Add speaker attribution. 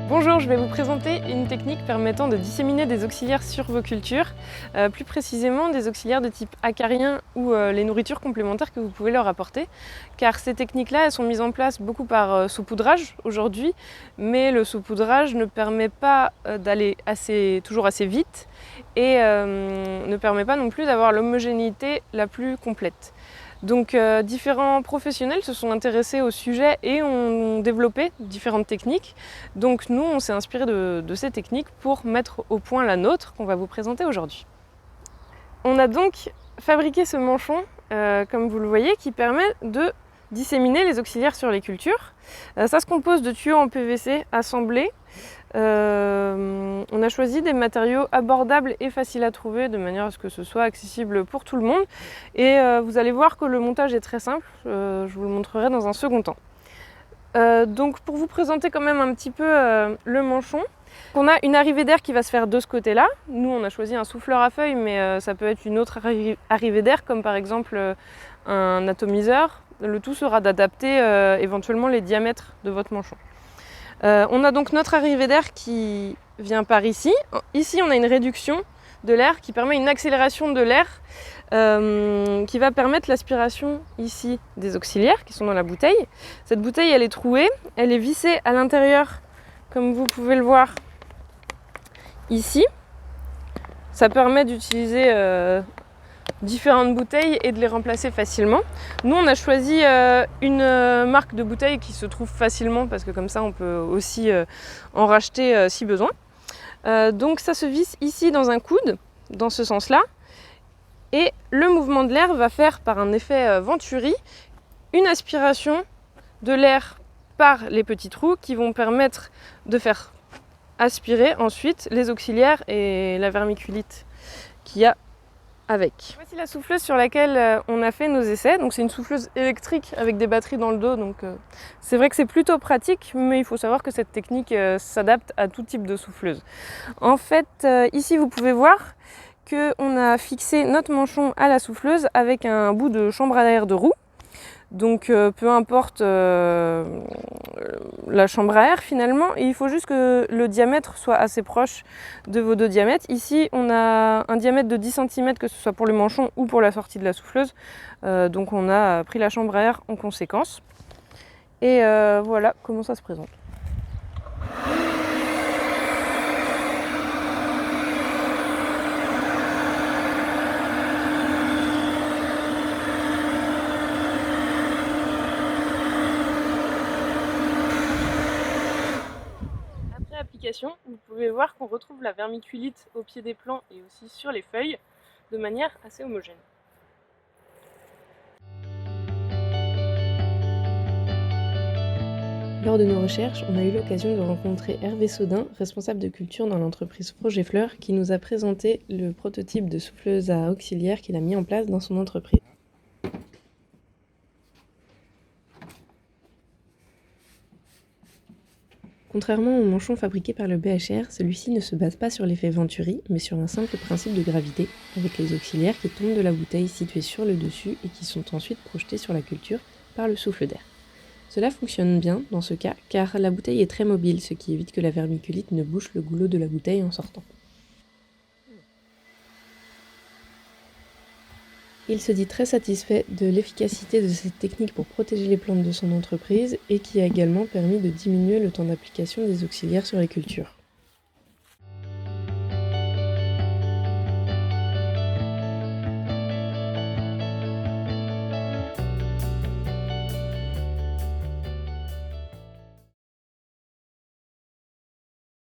Speaker 1: Bonjour, je vais vous présenter une technique permettant de disséminer des auxiliaires sur vos cultures, plus précisément des auxiliaires de type acarien ou les nourritures complémentaires que vous pouvez leur apporter. Car ces techniques-là, elles sont mises en place beaucoup par saupoudrage aujourd'hui, mais le saupoudrage ne permet pas d'aller toujours assez vite et ne permet pas non plus d'avoir l'homogénéité la plus complète. Donc différents professionnels se sont intéressés au sujet et ont développé différentes techniques. Donc nous, on s'est inspiré de ces techniques pour mettre au point la nôtre qu'on va vous présenter aujourd'hui. On a donc fabriqué ce manchon, comme vous le voyez, qui permet de disséminer les auxiliaires sur les cultures. Ça se compose de tuyaux en PVC assemblés. On a choisi des matériaux abordables et faciles à trouver de manière à ce que ce soit accessible pour tout le monde. Et vous allez voir que le montage est très simple, je vous le montrerai dans un second temps. Donc pour vous présenter quand même un petit peu le manchon, on a une arrivée d'air qui va se faire de ce côté-là. Nous on a choisi un souffleur à feuilles, mais ça peut être une autre arrivée d'air, comme par exemple un atomiseur. Le tout sera d'adapter éventuellement les diamètres de votre manchon. On a donc notre arrivée d'air qui vient par ici. Ici, on a une réduction de l'air qui permet une accélération de l'air qui va permettre l'aspiration ici des auxiliaires qui sont dans la bouteille. Cette bouteille, elle est trouée, elle est vissée à l'intérieur, comme vous pouvez le voir ici. Ça permet d'utiliser différentes bouteilles et de les remplacer facilement. Nous on a choisi une marque de bouteille qui se trouve facilement parce que comme ça on peut aussi en racheter si besoin. Donc ça se visse ici dans un coude, dans ce sens-là, et le mouvement de l'air va faire par un effet Venturi une aspiration de l'air par les petits trous qui vont permettre de faire aspirer ensuite les auxiliaires et la vermiculite qu'il y a avec. Voici la souffleuse sur laquelle on a fait nos essais. Donc c'est une souffleuse électrique avec des batteries dans le dos. Donc c'est vrai que c'est plutôt pratique, mais il faut savoir que cette technique s'adapte à tout type de souffleuse. En fait, ici vous pouvez voir qu'on a fixé notre manchon à la souffleuse avec un bout de chambre à air de roue. Donc peu importe la chambre à air finalement, et il faut juste que le diamètre soit assez proche de vos deux diamètres. Ici on a un diamètre de 10 cm, que ce soit pour le manchon ou pour la sortie de la souffleuse. Donc on a pris la chambre à air en conséquence. Et voilà comment ça se présente. Vous pouvez voir qu'on retrouve la vermiculite au pied des plants et aussi sur les feuilles de manière assez homogène. Lors de nos recherches, on a eu l'occasion de rencontrer Hervé Saudin, responsable de culture dans l'entreprise Frogefleur, qui nous a présenté le prototype de souffleuse à auxiliaire qu'il a mis en place dans son entreprise. Contrairement au manchon fabriqué par le BHR, celui-ci ne se base pas sur l'effet Venturi, mais sur un simple principe de gravité, avec les auxiliaires qui tombent de la bouteille située sur le dessus et qui sont ensuite projetés sur la culture par le souffle d'air. Cela fonctionne bien dans ce cas, car la bouteille est très mobile, ce qui évite que la vermiculite ne bouche le goulot de la bouteille en sortant. Il se dit très satisfait de l'efficacité de cette technique pour protéger les plantes de son entreprise et qui a également permis de diminuer le temps d'application des auxiliaires sur les cultures.